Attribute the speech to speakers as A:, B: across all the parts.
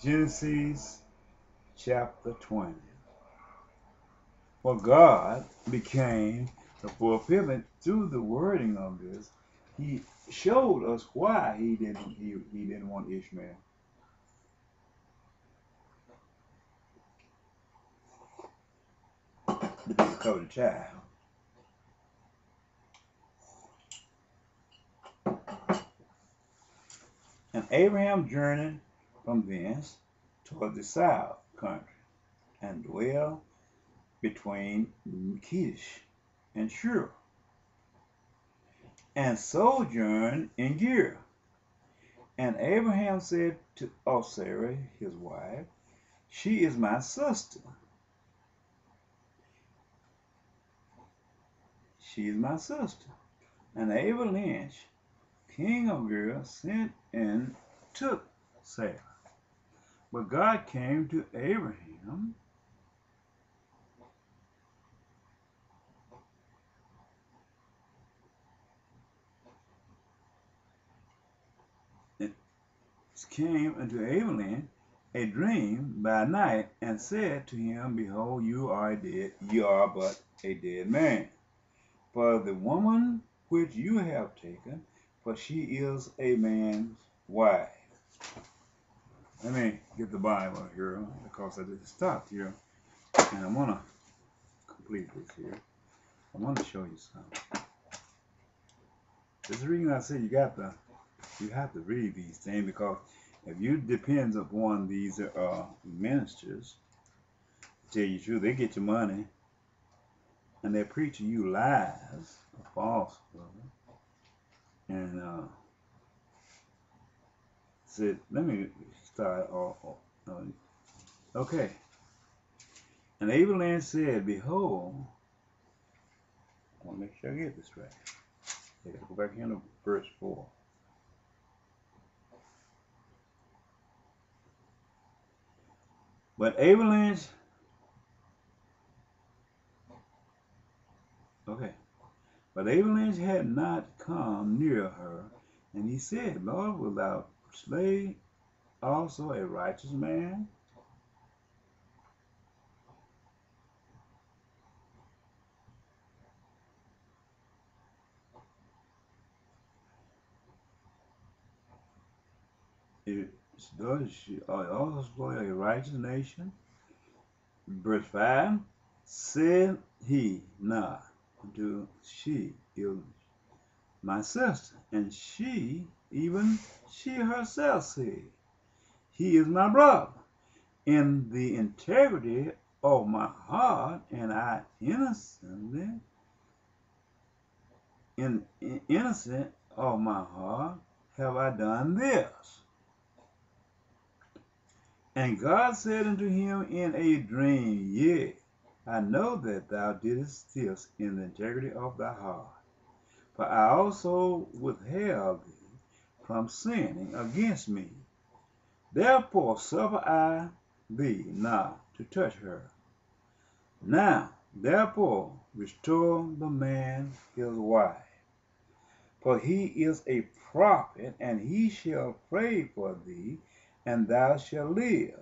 A: Genesis chapter 20. For God became the fulfillment through the wording of this. He showed us why he didn't want Ishmael. To be a covered child. And Abraham journeyed from thence toward the south country, and dwelt between Kadesh and Shur, and sojourned in Gerar. And Abraham said to Sarah his wife, She is my sister. She is my sister. And Abimelech, king of Gerar, sent and took Sarah. But God came to Abraham came unto Abimelech a dream by night, and said to him, Behold, you are but a dead man. For the woman which you have taken, for she is a man's wife. Let me get the Bible here, because I just stopped here, and I want to complete this here. I want to show you something. This is the reason I say you have to read these things, because if you depend upon these ministers, to tell you the truth, they get your money, and they're preaching you lies, false, and said, let me start off. Okay. And Abraham said, Behold, I want to make sure I get this right. I gotta go back here to verse 4. But Abraham, had not come near her, and he said, Lord, wilt thou slay also a righteous man? Does she also slay a righteous nation? Verse 5, said he not unto she is my sister, and she, even she herself said, He is my brother. In the integrity of my heart, and I innocent of my heart have I done this. And God said unto him in a dream, Yea, I know that thou didst this in the integrity of thy heart. For I also withheld thee from sinning against me. Therefore suffer I thee not to touch her. Now, therefore, restore the man his wife. For he is a prophet, and he shall pray for thee, and thou shalt live.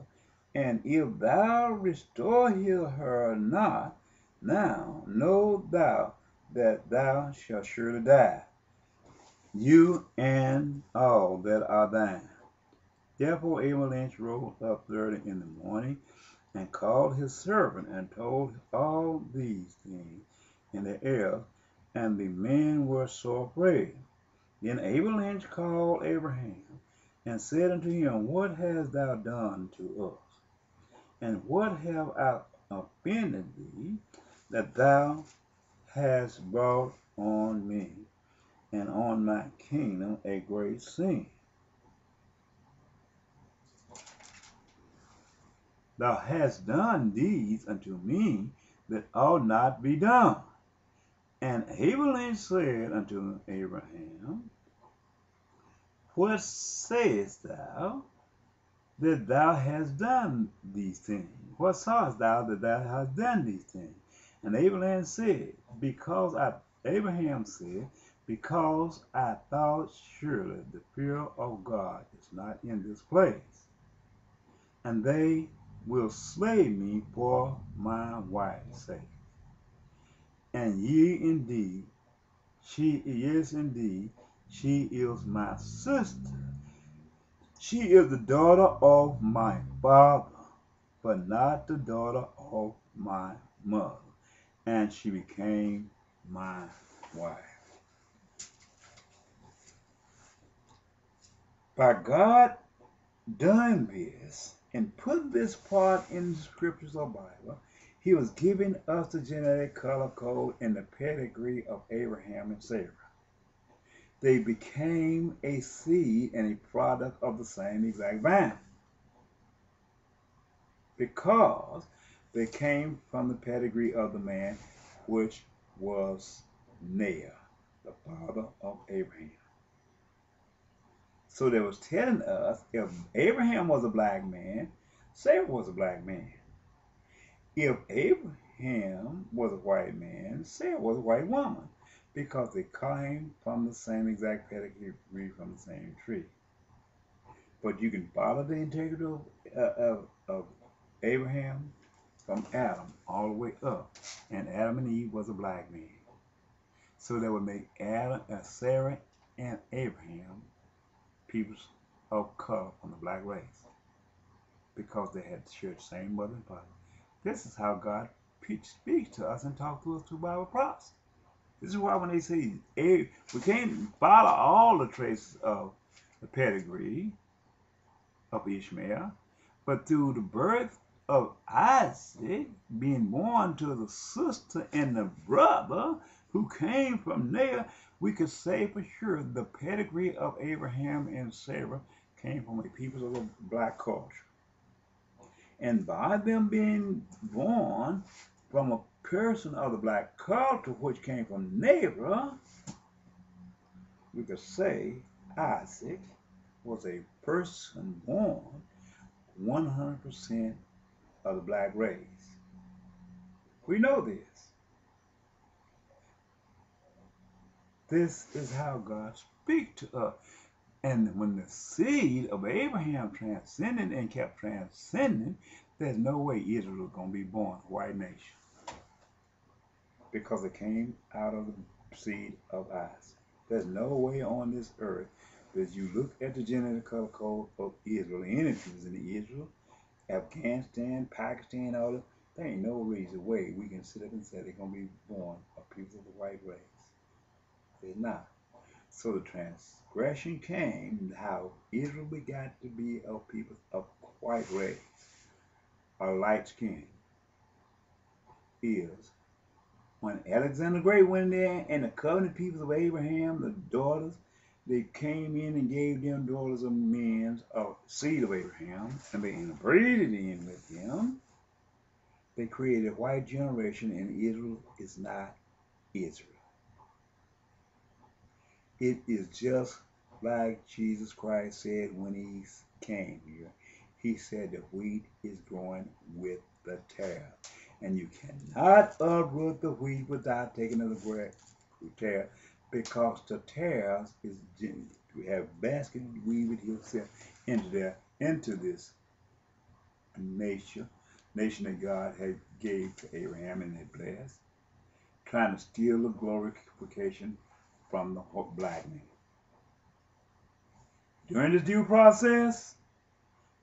A: And if thou restore her not, now know thou that thou shalt surely die, you and all that are thine. Therefore Abimelech rose up early in the morning, and called his servant, and told all these things in the air, and the men were sore afraid. Then Abimelech called Abraham, and said unto him, What hast thou done to us? And what have I offended thee, that thou hast brought on me and on my kingdom a great sin? Thou hast done deeds unto me that ought not be done. And Abimelech said unto Abraham, What sayest thou that thou hast done these things? What sawest thou that thou hast done these things? And Abraham said, Because I thought surely the fear of God is not in this place, and they will slay me for my wife's sake. And indeed, she is my sister. She is the daughter of my father, but not the daughter of my mother. And she became my wife. By God doing this and putting this part in the scriptures or Bible, he was giving us the genetic color code and the pedigree of Abraham and Sarah. They became a seed and a product of the same exact vine because they came from the pedigree of the man, which was Nahor, the father of Abraham. So they was telling us if Abraham was a black man, Sarah was a black man. If Abraham was a white man, Sarah was a white woman, because they came from the same exact pedigree from the same tree. But you can follow the integrity of Abraham from Adam all the way up, and Adam and Eve was a black man. So that would make Sarah and Abraham people of color from the black race, because they had shared the same mother and father. This is how God speaks to us and talks to us through Bible prophecy. This is why when they say we can't follow all the traces of the pedigree of Ishmael, but through the birth of Isaac being born to the sister and the brother who came from Nahor, we could say for sure the pedigree of Abraham and Sarah came from a people of the black culture. And by them being born from a person of the black culture which came from Nahor, we could say Isaac was a person born 100% of the black race. We know this. This is how God speaks to us. And when the seed of Abraham transcended and kept transcending, there's no way Israel is going to be born a white nation, because it came out of the seed of Isaac. There's no way on this earth that you look at the genetic color code of Israel, any peoples in Israel, Afghanistan, Pakistan, all that, there ain't no reason way we can sit up and say they're going to be born of people of the white race. They're not. So the transgression came, how Israel begot to be of people of white race, or light skin, is when Alexander the Great went in there and the covenant peoples of Abraham, the daughters, they came in and gave them daughters of men, of seed of Abraham, and they interbreeded in with them. They created a white generation, and Israel is not Israel. It is just like Jesus Christ said when he came here. He said the wheat is growing with the tare. And you cannot uproot the wheat without taking the tare, because the tare is to have basket weaved himself into this nation that God had gave to Abraham and had blessed, trying to steal the glorification from the black man. During this due process,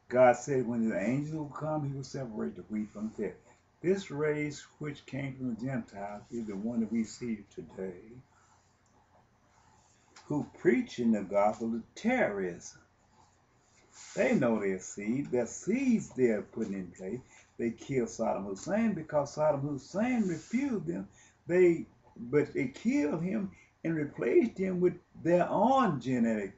A: God said when the angels will come, he will separate the wheat from the tare. This race which came from the Gentiles is the one that we see today, who preaching the gospel of terrorism. They know their seed. Their seeds they are putting in place. They killed Saddam Hussein because Saddam Hussein refused them. But they killed him and replaced him with their own genetic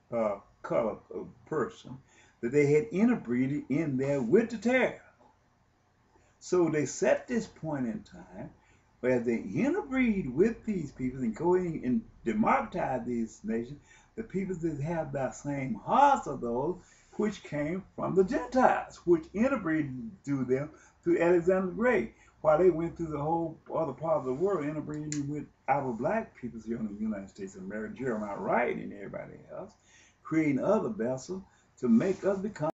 A: color of person that they had interbreeded in there with the terror. So they set this point in time where they interbreed with these people and go in and democratize these nations, the people that have the same hearts of those which came from the Gentiles, which interbreeded through them through Alexander the Great, while they went through the whole other part of the world interbreeding with our black peoples here in the United States of America, Jeremiah Wright and everybody else, creating other vessels to make us become